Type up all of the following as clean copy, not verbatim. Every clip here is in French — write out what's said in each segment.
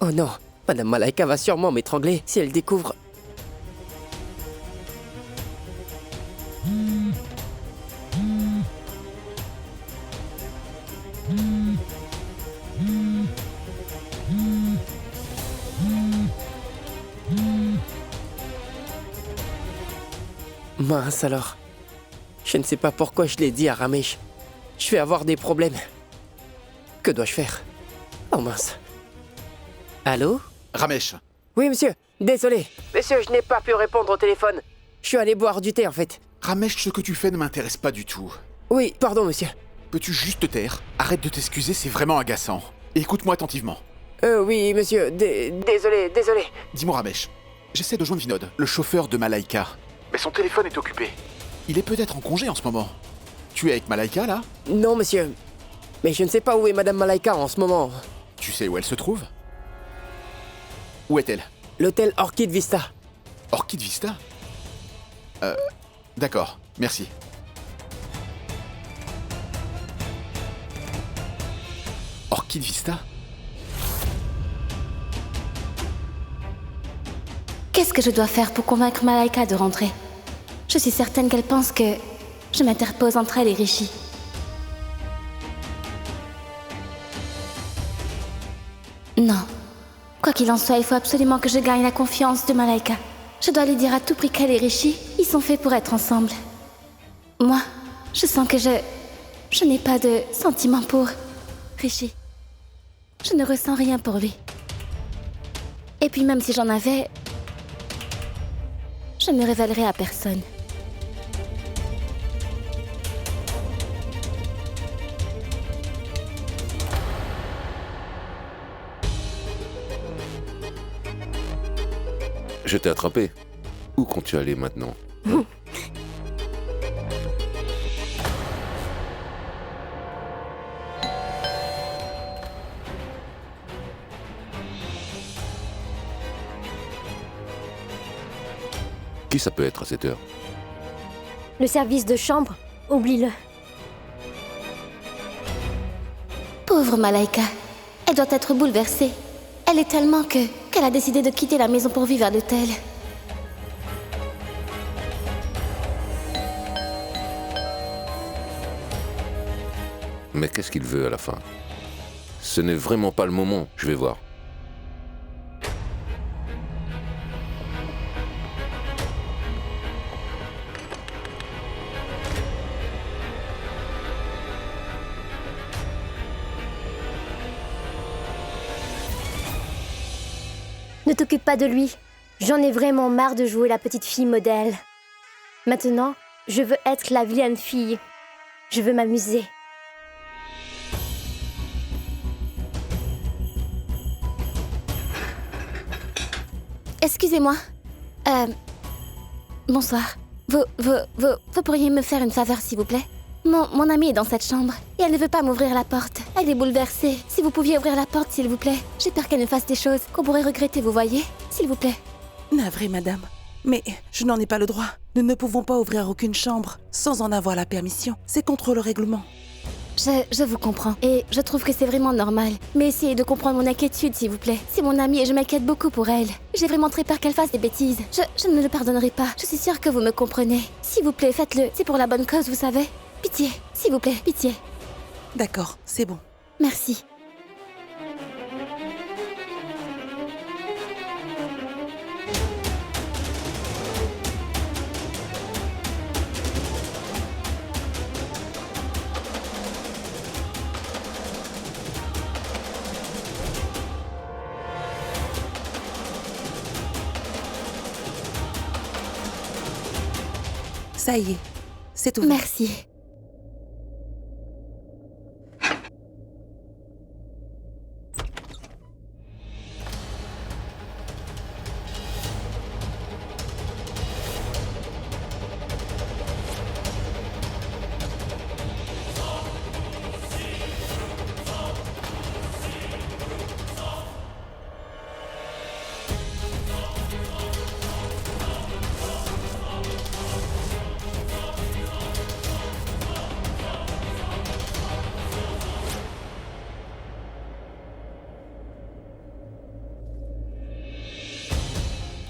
Oh non, Madame Malaika va sûrement m'étrangler si elle découvre... Mince alors. Je ne sais pas pourquoi je l'ai dit à Ramesh. Je vais avoir des problèmes. Que dois-je faire? Oh mince. Allô? Ramesh, Oui, monsieur. Désolé. Monsieur, je n'ai pas pu répondre au téléphone. Je suis allé boire du thé, en fait. Ramesh, ce que tu fais ne m'intéresse pas du tout. Oui, pardon, monsieur. Peux-tu juste te taire? Arrête de t'excuser, c'est vraiment agaçant. Et écoute-moi attentivement. Oui, monsieur. Désolé. Dis-moi Ramesh, j'essaie de joindre Vinod, le chauffeur de Malaika. Mais son téléphone est occupé. Il est peut-être en congé en ce moment. Tu es avec Malaika, là? Non, monsieur. Mais je ne sais pas où est Madame Malaika en ce moment. Tu sais où elle se trouve? Où est-elle? L'hôtel Orchid Vista. Orchid Vista? D'accord, merci. Orchid Vista? Qu'est-ce que je dois faire pour convaincre Malaika de rentrer? Je suis certaine qu'elle pense que je m'interpose entre elle et Rishi. Non. Quoi qu'il en soit, il faut absolument que je gagne la confiance de Malaika. Je dois lui dire à tout prix qu'elle et Rishi, ils sont faits pour être ensemble. Moi, je sens que je n'ai pas de sentiment pour Rishi. Je ne ressens rien pour lui. Et puis même si j'en avais, je ne me révélerai à personne. Je t'ai attrapé. Où comptes-tu aller maintenant? Qui ça peut être à cette heure? Le service de chambre, oublie-le. Pauvre Malaika. Elle doit être bouleversée. Elle est tellement qu'elle a décidé de quitter la maison pour vivre à l'hôtel. Mais qu'est-ce qu'il veut à la fin? Ce n'est vraiment pas le moment, je vais voir. Ne t'occupe pas de lui. J'en ai vraiment marre de jouer la petite fille modèle. Maintenant, je veux être la vilaine fille. Je veux m'amuser. Excusez-moi. Bonsoir. Vous pourriez me faire une faveur, s'il vous plaît? Mon amie est dans cette chambre et elle ne veut pas m'ouvrir la porte. Elle est bouleversée. Si vous pouviez ouvrir la porte, s'il vous plaît. J'ai peur qu'elle ne fasse des choses qu'on pourrait regretter, vous voyez? S'il vous plaît. Navré, madame. Mais je n'en ai pas le droit. Nous ne pouvons pas ouvrir aucune chambre sans en avoir la permission. C'est contre le règlement. Je vous comprends. Et je trouve que c'est vraiment normal. Mais essayez de comprendre mon inquiétude, s'il vous plaît. C'est mon amie et je m'inquiète beaucoup pour elle. J'ai vraiment très peur qu'elle fasse des bêtises. Je ne le pardonnerai pas. Je suis sûre que vous me comprenez. S'il vous plaît, faites-le. C'est pour la bonne cause, vous savez. Pitié, s'il vous plaît, pitié. D'accord, c'est bon. Merci. Ça y est, c'est ouvert. Merci.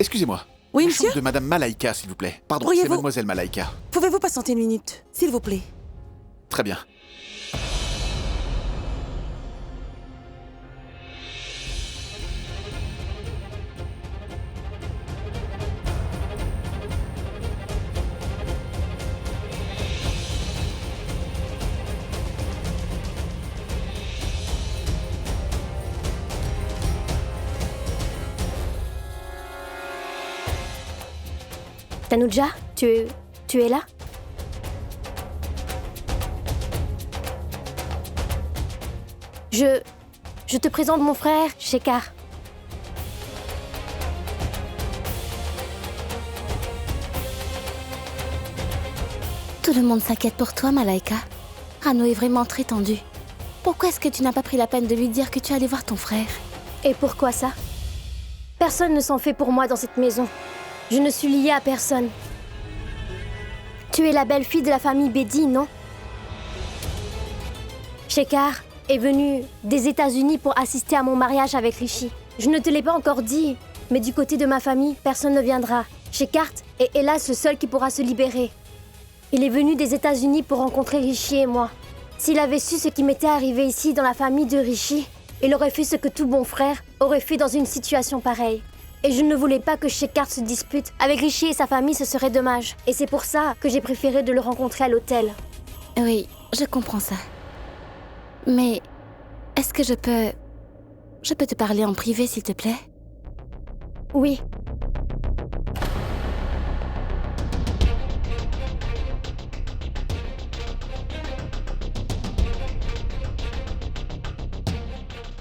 Excusez-moi. Oui, La monsieur? chambre de Madame Malaika, s'il vous plaît. Pardon, c'est Pourriez-vous- Mademoiselle Malaika. Pouvez-vous patienter une minute, s'il vous plaît? Très bien. Tanuja, tu es là? Je te présente mon frère, Shekhar. Tout le monde s'inquiète pour toi, Malaika. Rano est vraiment très tendu. Pourquoi est-ce que tu n'as pas pris la peine de lui dire que tu allais voir ton frère? Et pourquoi ça? Personne ne s'en fait pour moi dans cette maison. Je ne suis liée à personne. Tu es la belle-fille de la famille Bedi, non? Shekhar est venu des États-Unis pour assister à mon mariage avec Rishi. Je ne te l'ai pas encore dit, mais du côté de ma famille, personne ne viendra. Shekhar est hélas le seul qui pourra se libérer. Il est venu des États-Unis pour rencontrer Rishi et moi. S'il avait su ce qui m'était arrivé ici dans la famille de Rishi, il aurait fait ce que tout bon frère aurait fait dans une situation pareille. Et je ne voulais pas que Shekhar se dispute avec Rishi et sa famille, ce serait dommage. Et c'est pour ça que j'ai préféré de le rencontrer à l'hôtel. Oui, je comprends ça. Mais est-ce que je peux te parler en privé, s'il te plaît? Oui.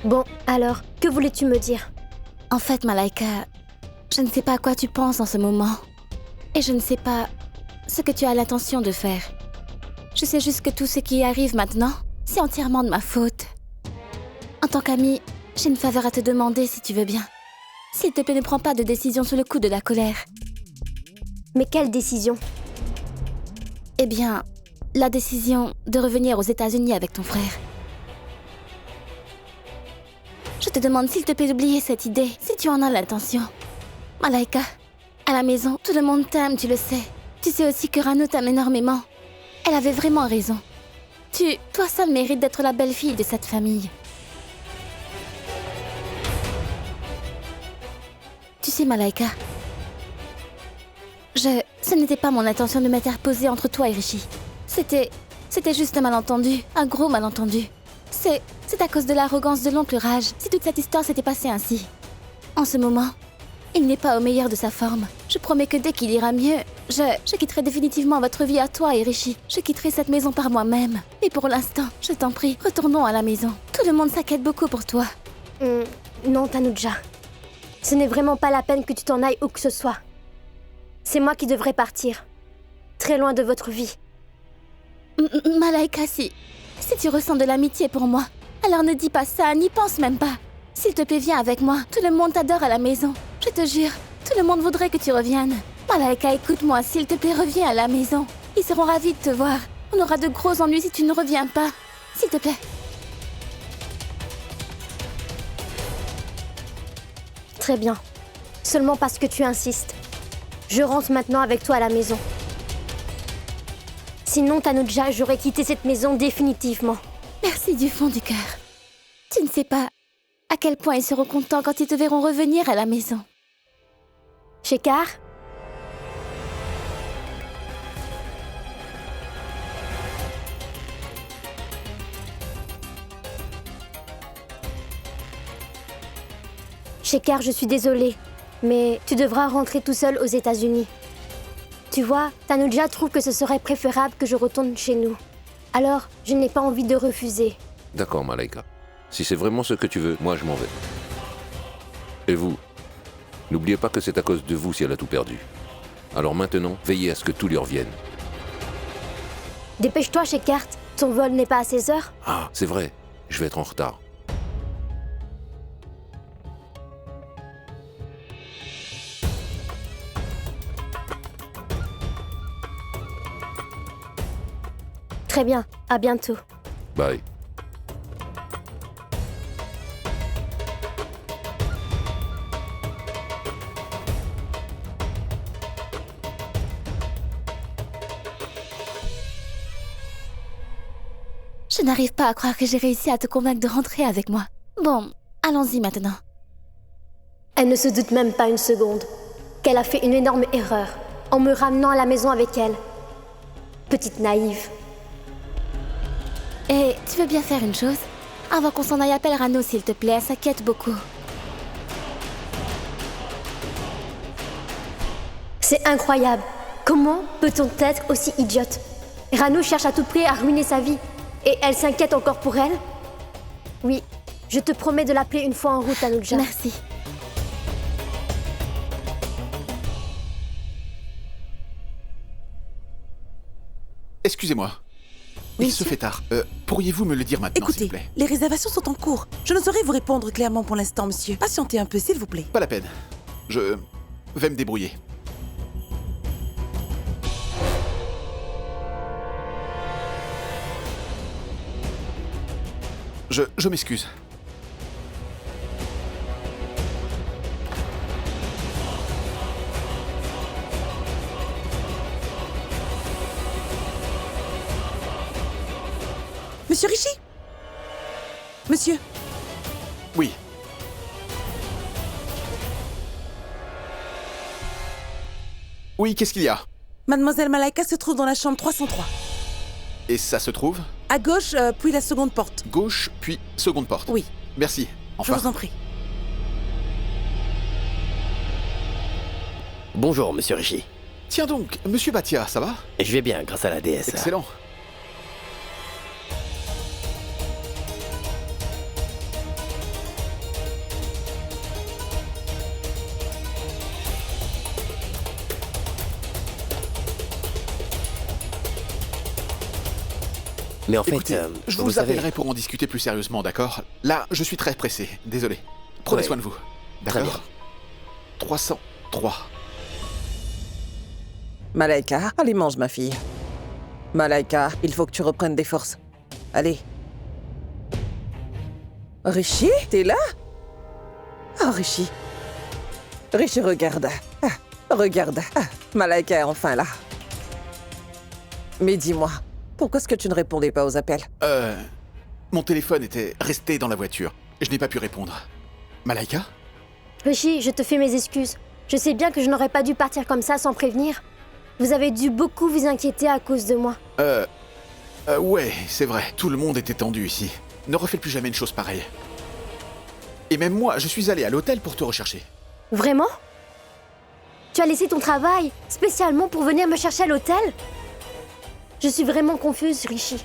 Bon, alors, que voulais-tu me dire? En fait, Malaika, je ne sais pas à quoi tu penses en ce moment. Et je ne sais pas ce que tu as l'intention de faire. Je sais juste que tout ce qui arrive maintenant, c'est entièrement de ma faute. En tant qu'amie, j'ai une faveur à te demander si tu veux bien. S'il te plaît, ne prends pas de décision sous le coup de la colère. Mais quelle décision? Eh bien, la décision de revenir aux États-Unis avec ton frère. Je te demande s'il te plaît d'oublier cette idée, si tu en as l'intention. Malaika, à la maison, tout le monde t'aime, tu le sais. Tu sais aussi que Rano t'aime énormément. Elle avait vraiment raison. Toi seule mérites d'être la belle-fille de cette famille. Tu sais, Malaika, ce n'était pas mon intention de m'interposer entre toi et Rishi. C'était juste un malentendu, un gros malentendu. C'est à cause de l'arrogance de l'oncle Raj si toute cette histoire s'était passée ainsi. En ce moment, il n'est pas au meilleur de sa forme. Je promets que dès qu'il ira mieux, je quitterai définitivement votre vie à toi et Rishi. Je quitterai cette maison par moi-même. Mais pour l'instant, je t'en prie, retournons à la maison. Tout le monde s'inquiète beaucoup pour toi. Non, Tanuja. Ce n'est vraiment pas la peine que tu t'en ailles où que ce soit. C'est moi qui devrais partir. Très loin de votre vie. Malaika, si tu ressens de l'amitié pour moi, alors ne dis pas ça, n'y pense même pas. S'il te plaît, viens avec moi. Tout le monde t'adore à la maison. Je te jure, tout le monde voudrait que tu reviennes. Malaika, écoute-moi, s'il te plaît, reviens à la maison. Ils seront ravis de te voir. On aura de gros ennuis si tu ne reviens pas. S'il te plaît. Très bien. Seulement parce que tu insistes. Je rentre maintenant avec toi à la maison. Sinon, Tanuja, j'aurais quitté cette maison définitivement. Merci du fond du cœur. Tu ne sais pas à quel point ils seront contents quand ils te verront revenir à la maison. Shekhar? Shekhar, je suis désolée, mais tu devras rentrer tout seul aux États-Unis. Tu vois, Tanuja trouve que ce serait préférable que je retourne chez nous. Alors, je n'ai pas envie de refuser. D'accord, Malaika. Si c'est vraiment ce que tu veux, moi je m'en vais. Et vous, n'oubliez pas que c'est à cause de vous si elle a tout perdu. Alors maintenant, veillez à ce que tout lui revienne. Dépêche-toi, Shekhar. Ton vol n'est pas à 16 heures. Ah, c'est vrai, je vais être en retard. Très bien, à bientôt. Bye. Je n'arrive pas à croire que j'ai réussi à te convaincre de rentrer avec moi. Bon, allons-y maintenant. Elle ne se doute même pas une seconde qu'elle a fait une énorme erreur en me ramenant à la maison avec elle. Petite naïve. Et tu veux bien faire une chose? Avant qu'on s'en aille, appelle Rano, s'il te plaît, elle s'inquiète beaucoup. C'est incroyable. Comment peut-on être aussi idiote? Rano cherche à tout prix à ruiner sa vie. Et elle s'inquiète encore pour elle? Oui, je te promets de l'appeler une fois en route, Tanoja. Merci. Excusez-moi. Il se fait tard. Pourriez-vous me le dire maintenant, s'il Écoutez, vous plaît? les réservations sont en cours. Je ne saurais vous répondre clairement pour l'instant, monsieur. Patientez un peu, s'il vous plaît. Pas la peine. Je vais me débrouiller. Je m'excuse. Monsieur Rishi? Monsieur? Oui. Oui, qu'est-ce qu'il y a? Mademoiselle Malaika se trouve dans la chambre 303. Et ça se trouve? À gauche, puis la seconde porte. Gauche, puis seconde porte. Oui. Merci. Je Enfin. vous en prie. Bonjour, monsieur Rishi. Tiens donc, monsieur Bhatia, ça va? Je vais bien grâce à la déesse. Excellent. Mais en fait, Écoutez, je vous savez... appellerai pour en discuter plus sérieusement, d'accord? Là, je suis très pressé. Désolé. Prenez Ouais. soin de vous. Très D'accord? 303. Malaika, allez mange ma fille. Malaika, il faut que tu reprennes des forces. Allez. Rishi, t'es là? Oh, Rishi. Rishi, regarde. Ah, regarde. Ah, Malaika est enfin là. Mais dis-moi, pourquoi est-ce que tu ne répondais pas aux appels? Mon téléphone était resté dans la voiture. Je n'ai pas pu répondre. Malaika? Rishi, je te fais mes excuses. Je sais bien que je n'aurais pas dû partir comme ça sans prévenir. Vous avez dû beaucoup vous inquiéter à cause de moi. Ouais, c'est vrai. Tout le monde était tendu ici. Ne refais plus jamais une chose pareille. Et même moi, je suis allé à l'hôtel pour te rechercher. Vraiment? Tu as laissé ton travail spécialement pour venir me chercher à l'hôtel? Je suis vraiment confuse, Rishi.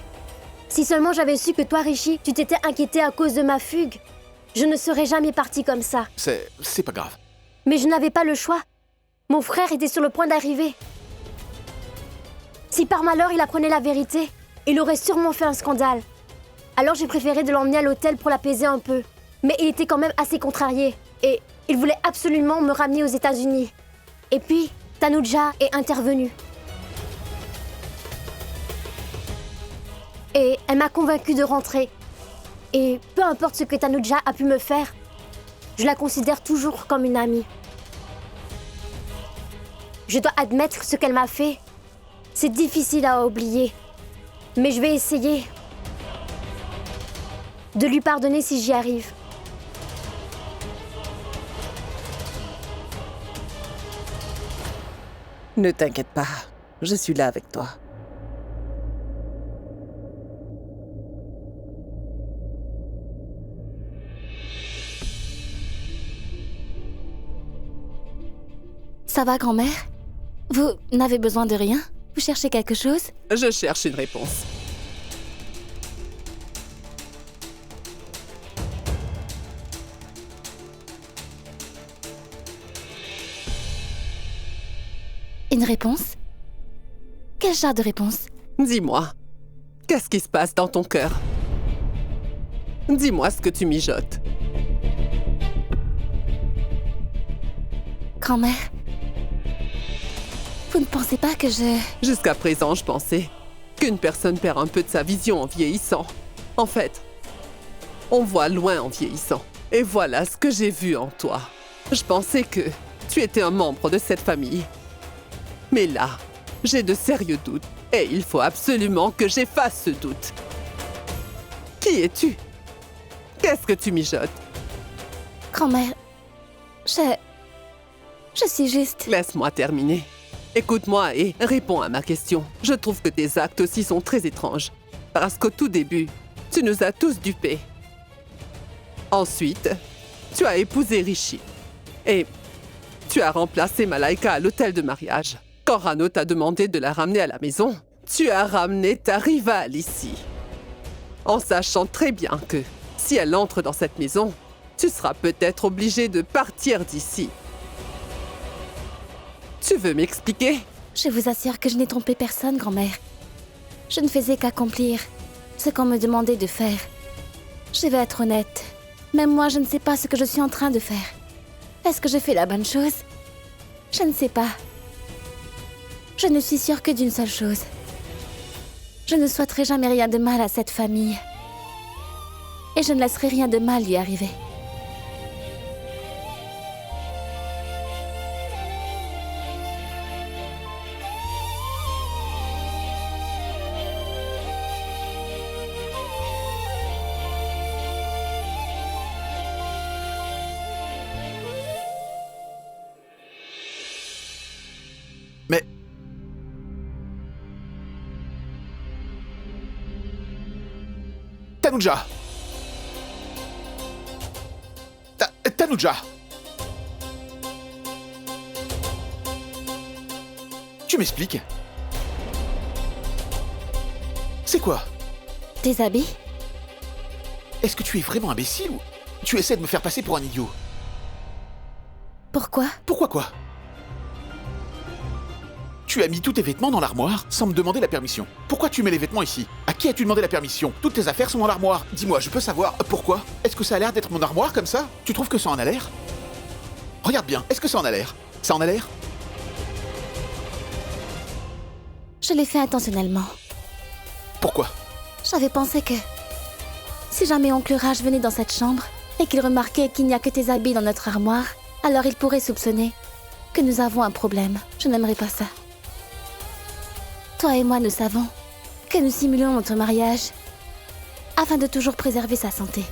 Si seulement j'avais su que toi, Rishi, tu t'étais inquiété à cause de ma fugue, je ne serais jamais partie comme ça. C'est pas grave. Mais je n'avais pas le choix. Mon frère était sur le point d'arriver. Si par malheur il apprenait la vérité, il aurait sûrement fait un scandale. Alors j'ai préféré de l'emmener à l'hôtel pour l'apaiser un peu. Mais il était quand même assez contrarié. Et il voulait absolument me ramener aux États-Unis. Et puis, Tanoja est intervenue. Et elle m'a convaincue de rentrer. Et peu importe ce que Tanoja a pu me faire, je la considère toujours comme une amie. Je dois admettre ce qu'elle m'a fait. C'est difficile à oublier. Mais je vais essayer de lui pardonner si j'y arrive. Ne t'inquiète pas, je suis là avec toi. Ça va, grand-mère? Vous n'avez besoin de rien? Vous cherchez quelque chose? Je cherche une réponse. Une réponse? Quel genre de réponse? Dis-moi, qu'est-ce qui se passe dans ton cœur? Dis-moi ce que tu mijotes. Grand-mère, vous ne pensez pas que je... Jusqu'à présent, je pensais qu'une personne perd un peu de sa vision en vieillissant. En fait, on voit loin en vieillissant. Et voilà ce que j'ai vu en toi. Je pensais que tu étais un membre de cette famille. Mais là, j'ai de sérieux doutes. Et il faut absolument que j'efface ce doute. Qui es-tu? Qu'est-ce que tu mijotes? Grand-mère, je suis juste... Laisse-moi terminer. Écoute-moi et réponds à ma question. Je trouve que tes actes aussi sont très étranges. Parce qu'au tout début, tu nous as tous dupés. Ensuite, tu as épousé Rishi. Et tu as remplacé Malaika à l'hôtel de mariage. Quand Rano t'a demandé de la ramener à la maison, tu as ramené ta rivale ici. En sachant très bien que si elle entre dans cette maison, tu seras peut-être obligé de partir d'ici. Tu veux m'expliquer? Je vous assure que je n'ai trompé personne, grand-mère. Je ne faisais qu'accomplir ce qu'on me demandait de faire. Je vais être honnête. Même moi, je ne sais pas ce que je suis en train de faire. Est-ce que je fais la bonne chose? Je ne sais pas. Je ne suis sûre que d'une seule chose. Je ne souhaiterai jamais rien de mal à cette famille. Et je ne laisserai rien de mal lui arriver. Mais... Tanuja! Tanuja! Tu m'expliques? C'est quoi? Tes habits? Est-ce que tu es vraiment imbécile ou tu essaies de me faire passer pour un idiot? Pourquoi? Pourquoi quoi? Tu as mis tous tes vêtements dans l'armoire sans me demander la permission. Pourquoi tu mets les vêtements ici? À qui as-tu demandé la permission? Toutes tes affaires sont dans l'armoire. Dis-moi, je peux savoir pourquoi? Est-ce que ça a l'air d'être mon armoire comme ça? Tu trouves que ça en a l'air? Regarde bien, est-ce que ça en a l'air? Ça en a l'air? Je l'ai fait intentionnellement. Pourquoi? J'avais pensé que... si jamais oncle Raj venait dans cette chambre et qu'il remarquait qu'il n'y a que tes habits dans notre armoire, alors il pourrait soupçonner que nous avons un problème. Je n'aimerais pas ça. Toi et moi, nous savons que nous simulons notre mariage afin de toujours préserver sa santé.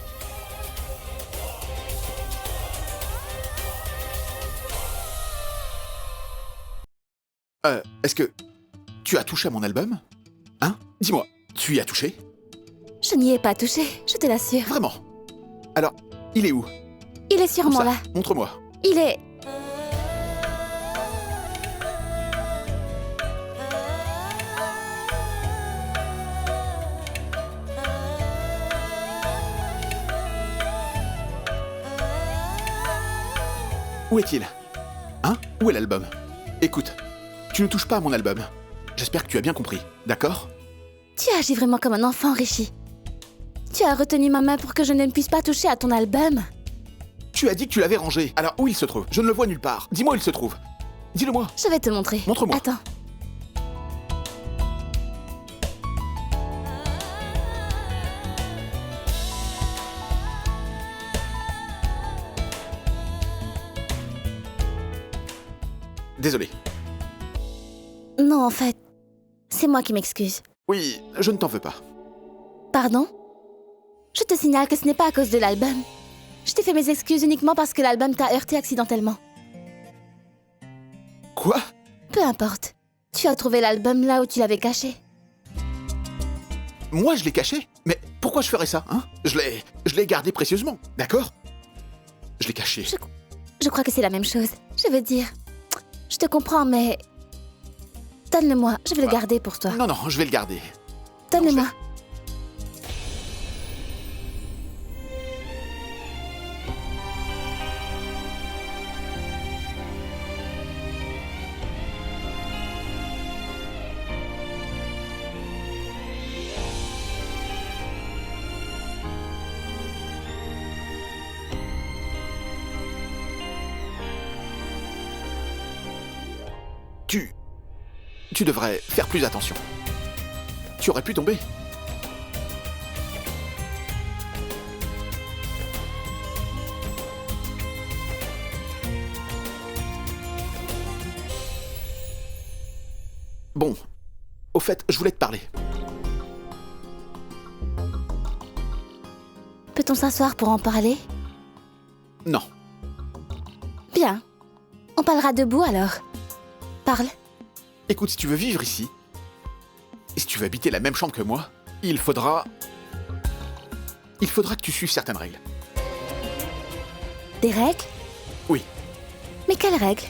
Est-ce que tu as touché à mon album? Hein? Dis-moi, tu y as touché? Je n'y ai pas touché, je te l'assure. Vraiment? Alors, il est où? Il est sûrement Où ça? là. Montre-moi. Il est... Où est-il? Hein? Où est l'album? Écoute, tu ne touches pas à mon album. J'espère que tu as bien compris, d'accord? Tu agis vraiment comme un enfant, Rishi. Tu as retenu ma main pour que je ne puisse pas toucher à ton album. Tu as dit que tu l'avais rangé. Alors où il se trouve? Je ne le vois nulle part. Dis-moi où il se trouve. Dis-le-moi. Je vais te montrer. Montre-moi. Attends. Désolé. Non, en fait, c'est moi qui m'excuse. Oui, je ne t'en veux pas. Pardon? Je te signale que ce n'est pas à cause de l'album. Je t'ai fait mes excuses uniquement parce que l'album t'a heurté accidentellement. Quoi? Peu importe. Tu as trouvé l'album là où tu l'avais caché. Moi, je l'ai caché? Mais pourquoi je ferais ça, hein? Je l'ai gardé précieusement, d'accord? Je l'ai caché. Je crois que c'est la même chose. Je veux dire... Je te comprends, mais... Donne-le-moi, je vais le garder pour toi. Non, non, je vais le garder. Donne-le-moi. Tu devrais faire plus attention. Tu aurais pu tomber. Bon, au fait, je voulais te parler. Peut-on s'asseoir pour en parler? Non. Bien. On parlera debout alors. Parle. Écoute, si tu veux vivre ici, et si tu veux habiter la même chambre que moi, il faudra que tu suives certaines règles. Des règles? Oui. Mais quelles règles?